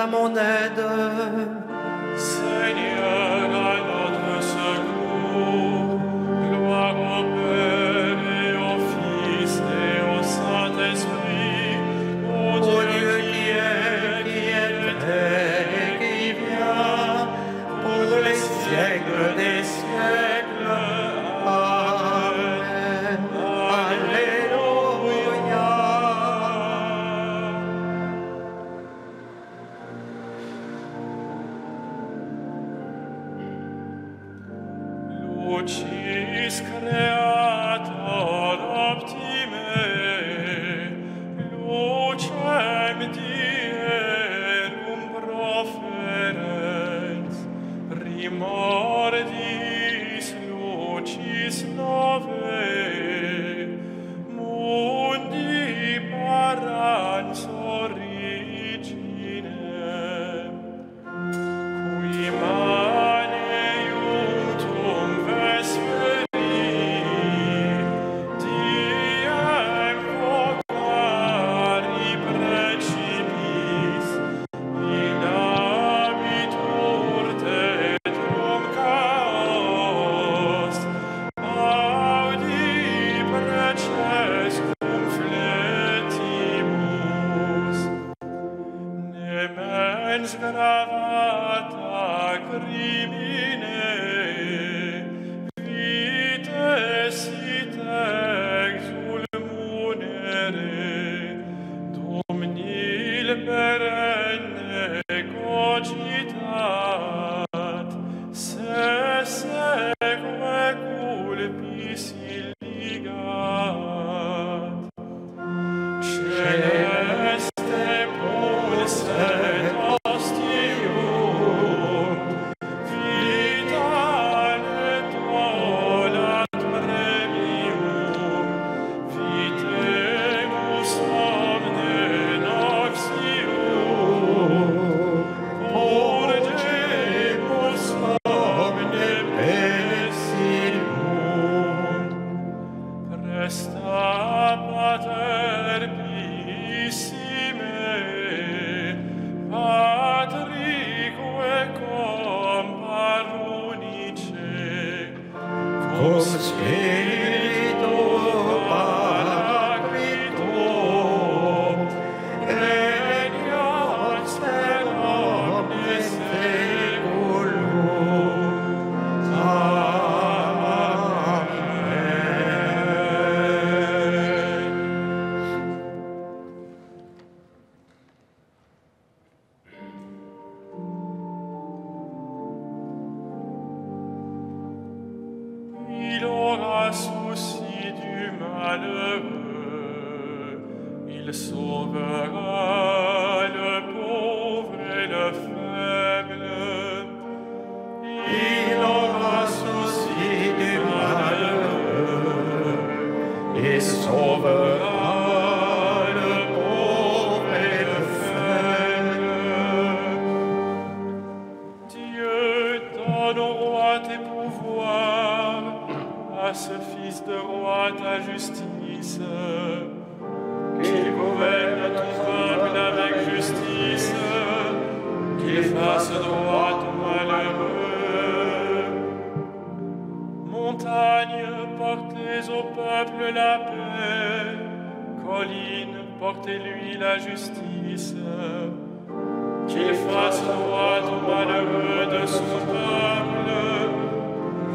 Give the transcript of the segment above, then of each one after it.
à mon aide. Seigneur, à notre secours, gloire au Père et au Fils et au Saint-Esprit, au Dieu qui était et qui vient, pour les siècles des siècles. Amen. Alléluia. Lucis Creator optime, lucem dierum proferens, primordis lucis nove, mundi parans originem, qui maneuntum vesperi, diem vocari precipis, in habitur tetrum chaos, audi precescum fletibus, nemens gravata crimine, vite sit exul munere, Domnil perenne cogitat, se seque culpis illigat. Celeste pulset ostium, vitale tolat premium, vitemus omne noxium, purgemus omne pessimum. Presta pater pissime, patrique compar unice, cum spiritu paraclitum, regnat per omnes saeculum. Amen. Il aura souci du malheureux, il sauvera le pauvre et le faible. Il aura souci du malheureux, il sauvera le pauvre et le faible. Dieu donne au roi tes pouvoirs, à ce fils de roi ta justice, qu'il gouverne ton peuple avec justice, qu'il fasse droit aux malheureux. Montagne, portez au peuple la paix, collines, portez-lui la justice, qu'il fasse droit aux malheureux de son peuple,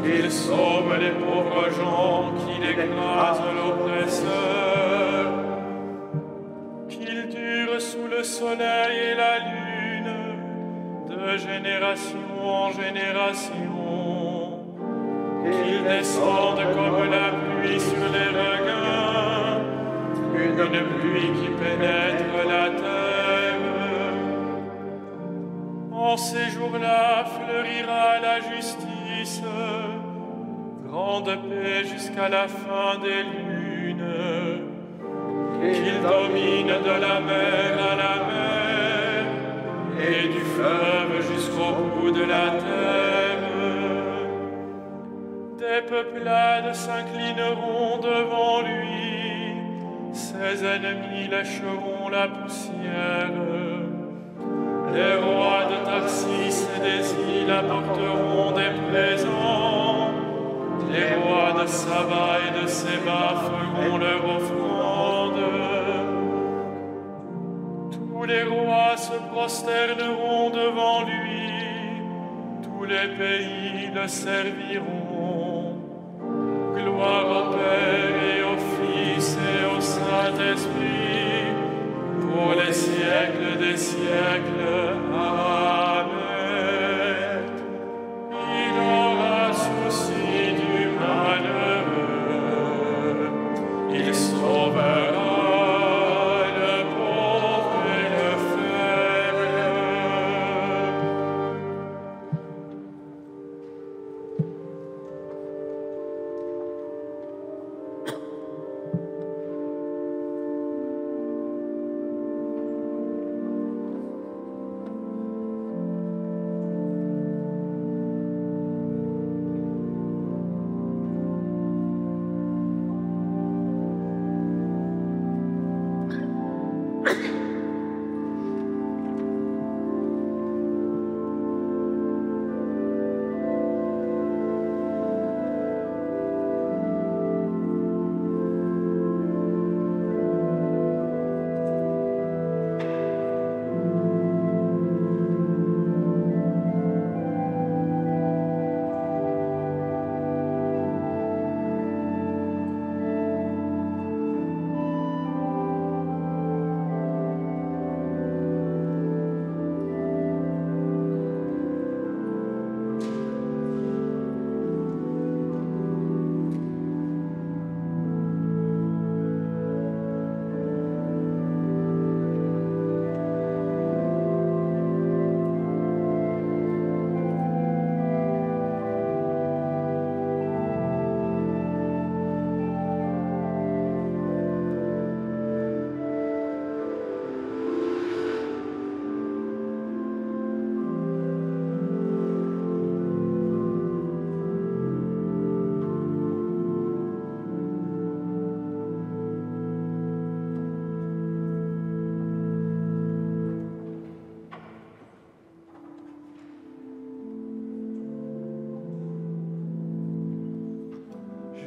qu'il sauve les pauvres gens, qu'il écrase l'oppresseur, qu'il dure sous le soleil et la lune, de génération en génération, qu'il descende comme la pluie sur les regains, une pluie qui pénètre la terre. En ces jours-là fleurira la justice, grande paix jusqu'à la fin des lunes, qu'il domine de la mer à la mer et du fleuve jusqu'au bout de la terre. Des peuplades s'inclineront devant lui, ses ennemis lâcheront la poussière. Les rois de Tarsis et des îles apporteront des présents. Les rois de Saba et de Séba feront leur offrande. Tous les rois se prosterneront devant lui. Tous les pays le serviront. Gloire au Père et au Fils et au Saint-Esprit, pour les siècles des siècles. Amen. Il aura souci du malheureux, il sauvera le pauvre et le faible.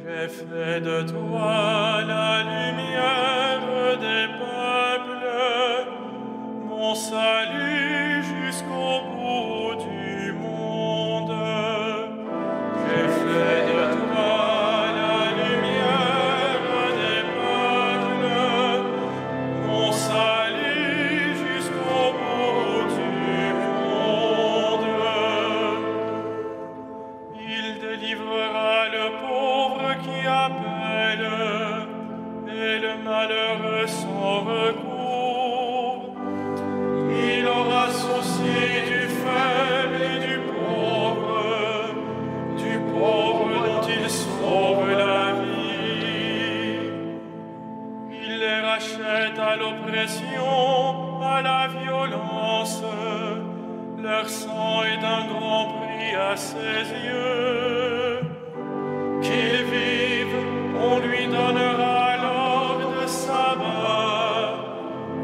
J'ai fait de toi la lumière des peuples, mon salut jusqu'au bout du monde. J'ai fait de toi la lumière des peuples, mon salut jusqu'au bout du monde. Il délivrera le pauvre qui appelle, et le malheureux son recours. Il aura souci du faible et du pauvre dont il sauve la vie. Il les rachète à l'oppression, à la violence. Leur sang est d'un grand prix à ses yeux. Qu'il vive, on lui donnera l'or de sabbat.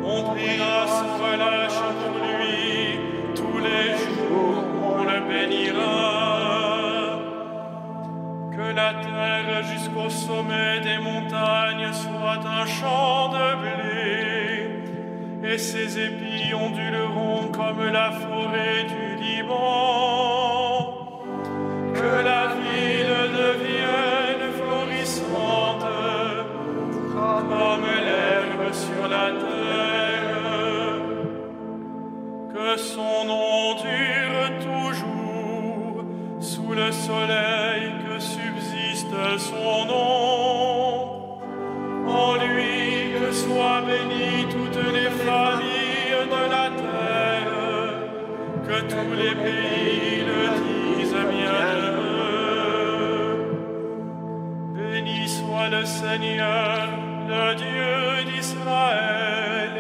On priera sans relâche pour lui, tous les jours on le bénira. Que la terre jusqu'au sommet des montagnes soit un champ de blé, et ses épis onduleront comme la forêt du Liban. Que la ville devienne florissante, comme l'herbe sur la terre. Que son nom dure toujours, sous le soleil que subsiste son nom. En lui que soient bénies toutes les familles de la terre, que tous les pays le disent bienheureux. Béni soit le Seigneur, le Dieu d'Israël,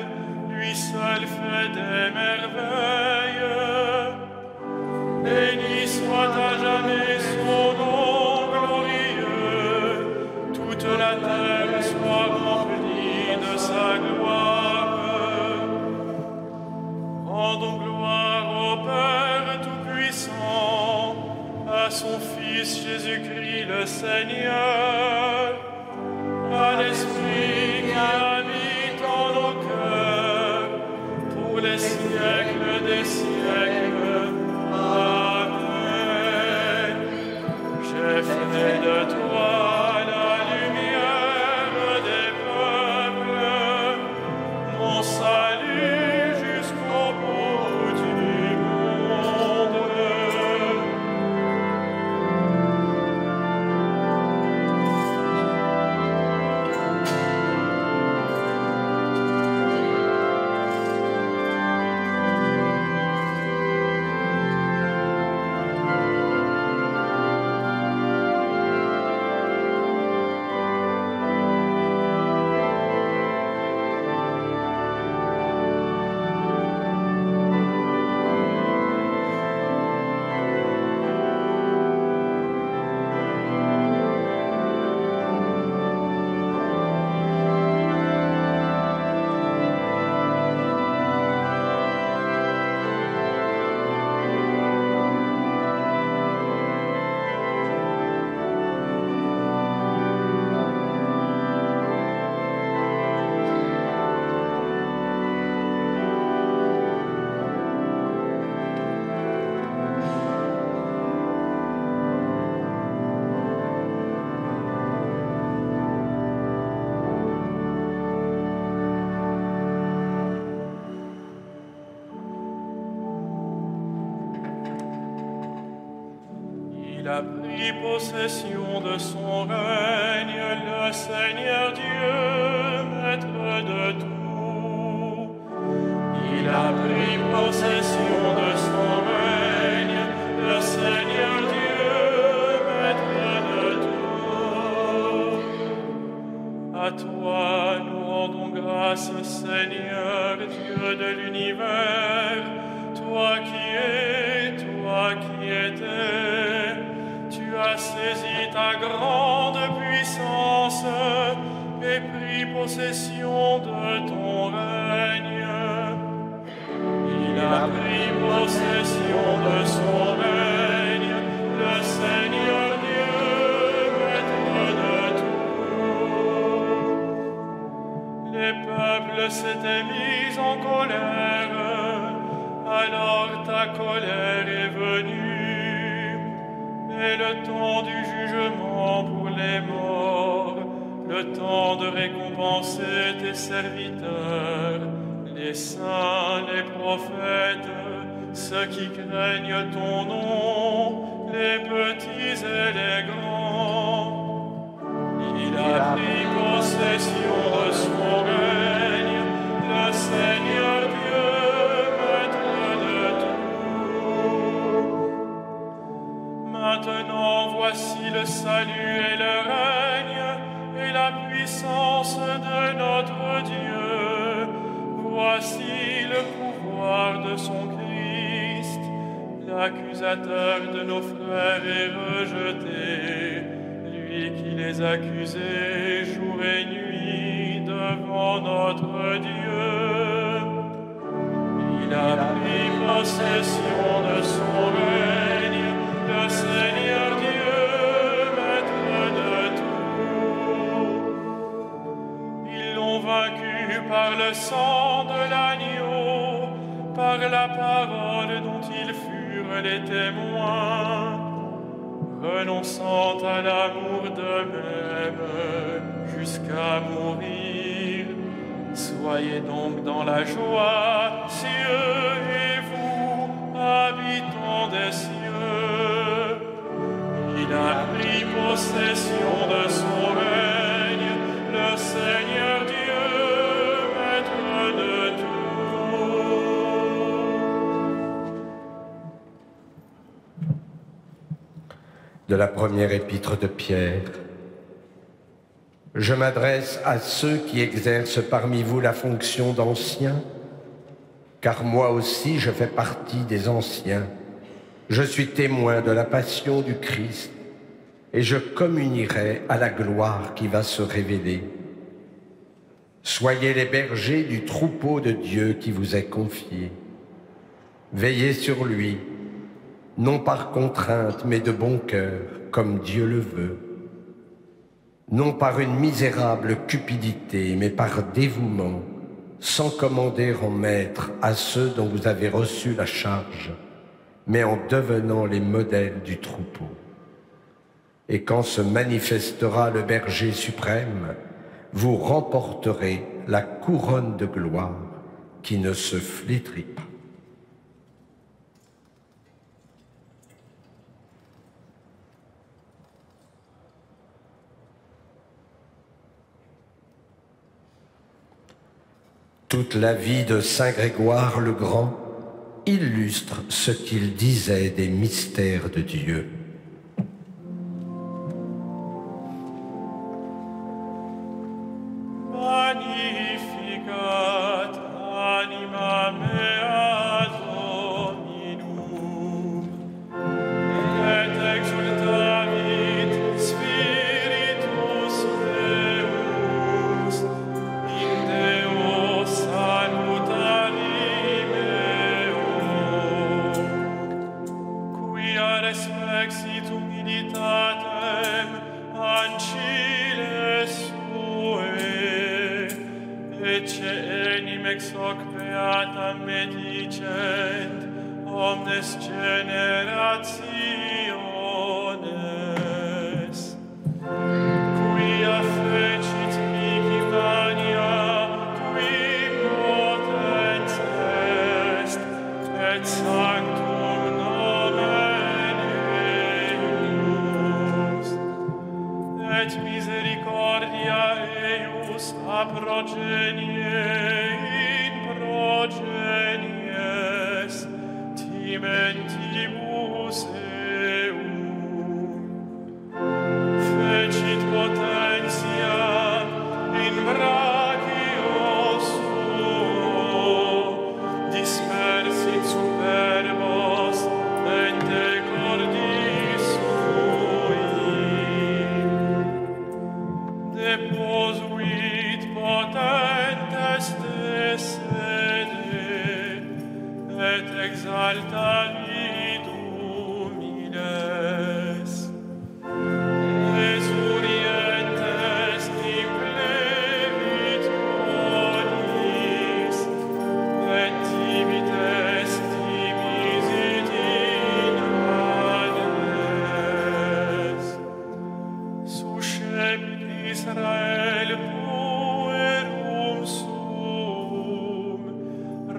lui seul fait des merveilles. Béni soit à jamais son nom glorieux, toute la terre soit remplie de sa gloire. Rendons gloire Fils Jésus-Christ le Seigneur, à l'Esprit qui habite en nos cœurs, pour les siècles des siècles. Amen. J'ai fait de toi la lumière des peuples, mon salut jusqu'au bout du monde. Il a pris possession de son règne, le Seigneur Dieu, maître de tout. Il a pris possession de son règne, le Seigneur Dieu, maître de tout. À toi nous rendons grâce, Seigneur, Dieu de l'univers, toi qui es, toi qui étais. Tu as saisi ta grande puissance et pris possession de ton règne. Il a pris possession de son règne, le Seigneur Dieu, maître de tout. Les peuples s'étaient mis en colère, alors ta colère est venue. Et le temps du jugement pour les morts, le temps de récompenser tes serviteurs, les saints, les prophètes, ceux qui craignent ton nom, les petits et les grands. Il a pris possession de son règne, le Seigneur Dieu, maître de tout. Maintenant, voici le salut et le règne et la puissance de notre Dieu. Voici le pouvoir de son Christ. L'accusateur de nos frères est rejeté, lui qui les accusait jour et nuit devant notre Dieu. Il a pris possession de son règne, le Seigneur Dieu, maître de tout. Ils l'ont vaincu par le sang de l'agneau, par la parole dont ils furent les témoins, renonçant à l'amour d'eux-mêmes jusqu'à mourir. Soyez donc dans la joie, cieux et vous, habitants des cieux. Il a pris possession de son règne, le Seigneur Dieu, maître de tout. De la première épître de Pierre. Je m'adresse à ceux qui exercent parmi vous la fonction d'anciens, car moi aussi je fais partie des anciens. Je suis témoin de la passion du Christ et je communierai à la gloire qui va se révéler. Soyez les bergers du troupeau de Dieu qui vous est confié. Veillez sur lui, non par contrainte, mais de bon cœur, comme Dieu le veut, non par une misérable cupidité, mais par dévouement, sans commander en maître à ceux dont vous avez reçu la charge, mais en devenant les modèles du troupeau. Et quand se manifestera le berger suprême, vous remporterez la couronne de gloire qui ne se flétrit pas. Toute la vie de Saint Grégoire le Grand illustre ce qu'il disait des mystères de Dieu. Magnificat anima mea Dominum, et exultavit spiritus meus in Deo salutari meo, quia respexit humilitatem ancile sue, ecce enim ex hoc beatam medicent omnes generationes, quia fecit mihi mania, qui potens est, et sanctum nomen eius, et misericordia eius a progenie in progenies timentibus eum, fecit potentia in brachio suo, dispersit superbos mente cordis sui, deposuit potentes de sede, et exaltavit humiles. Esurientes implevit bonis, et timites timisit in ades. Suscepit Israel puerum sum,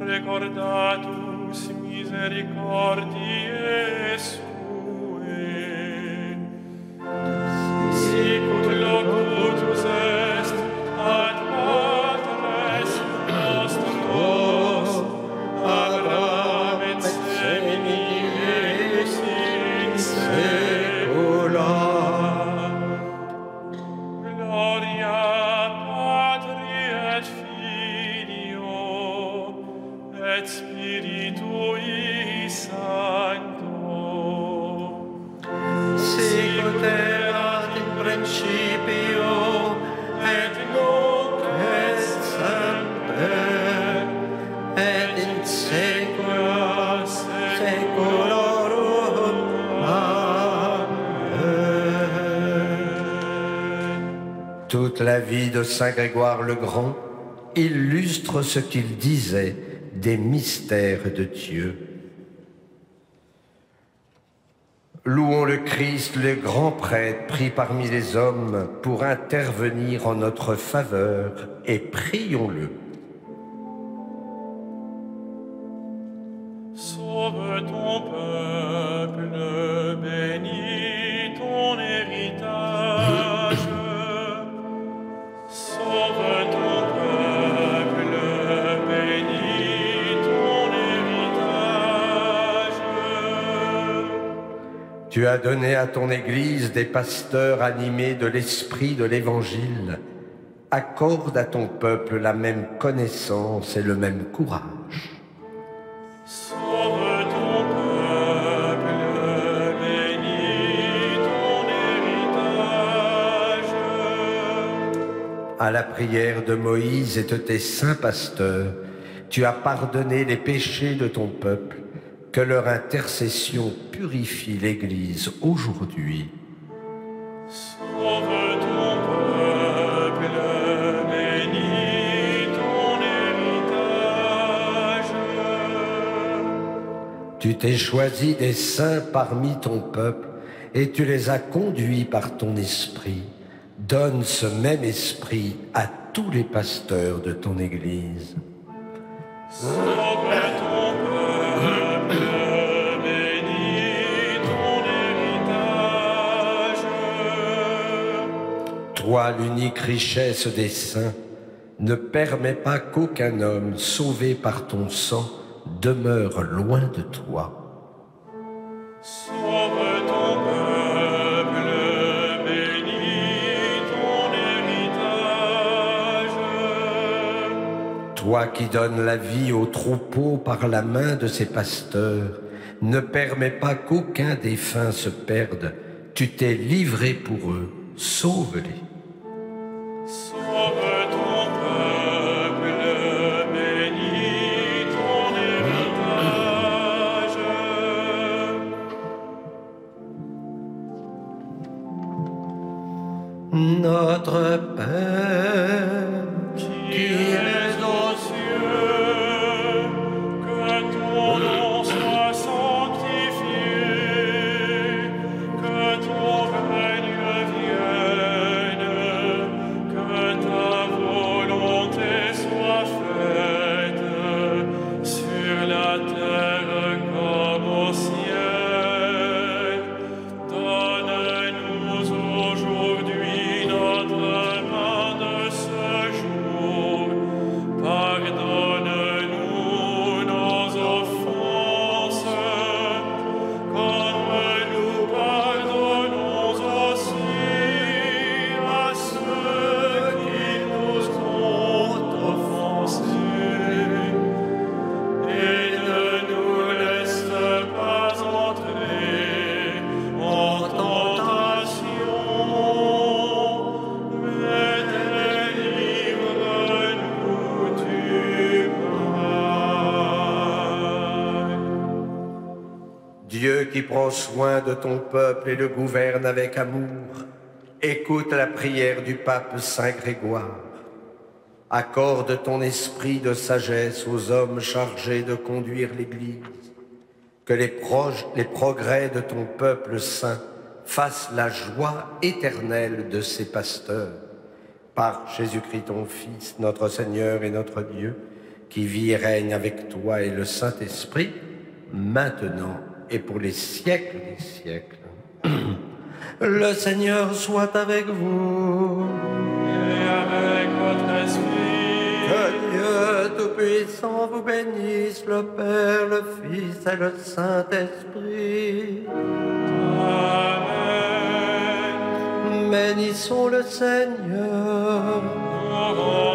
recordatus misericordiae suae. Sicut locutus est ad patres nostros, Abraham et semini eius in saecula. Gloria Patri et Filio et Spiritui Sancto, sicut erat in principio et nunc et semper et in saecula saeculorum. Amen. Toute la vie de Saint Grégoire le Grand illustre ce qu'il disait des mystères de Dieu. Louons le Christ, le grand prêtre, pris parmi les hommes pour intervenir en notre faveur, et prions-le. sauve ton peuple, bénis ton héritage. Sauve ton peuple, bénis ton héritage. Tu as donné à ton Église des pasteurs animés de l'esprit de l'Évangile. Accorde à ton peuple la même connaissance et le même courage. Sauve ton peuple, bénis ton héritage. À la prière de Moïse et de tes saints pasteurs, tu as pardonné les péchés de ton peuple. que leur intercession purifie l'Église aujourd'hui. Sauve ton peuple, bénis ton héritage. Tu t'es choisi des saints parmi ton peuple et tu les as conduits par ton esprit. Donne ce même esprit à tous les pasteurs de ton Église. Sauve ton peuple, bénis ton héritage. Toi, l'unique richesse des saints, ne permets pas qu'aucun homme sauvé par ton sang demeure loin de toi. Sauve ton peuple, bénis ton héritage. Toi qui donnes la vie aux troupeaux par la main de ses pasteurs, ne permets pas qu'aucun défunt se perde. Tu t'es livré pour eux, sauve-les. Sauve ton peuple, bénis ton héritage. Notre Père, Qui es aux cieux, que ton nom soit sanctifié, que ton règne vienne, que ta volonté soit faite sur la terre comme au ciel. Donne-nous aujourd'hui notre pain de ce jour. Pardonne-nous nos offenses, comme nous pardonnons aussi à ceux qui nous ont offensés. Et ne nous laisse pas entrer en tentation, mais délivre-nous du mal. Dieu qui prend soin de ton peuple et le gouverne avec amour, écoute la prière du pape Saint Grégoire. Accorde ton esprit de sagesse aux hommes chargés de conduire l'Église. Que les progrès de ton peuple saint fassent la joie éternelle de ses pasteurs. Par Jésus-Christ ton Fils, notre Seigneur et notre Dieu, qui vit et règne avec toi et le Saint-Esprit, maintenant et pour les siècles des siècles. le Seigneur soit avec vous. Et avec votre esprit, Que Dieu Tout-Puissant vous bénisse, le Père, le Fils et le Saint-Esprit. Amen. Bénissons le Seigneur. Nous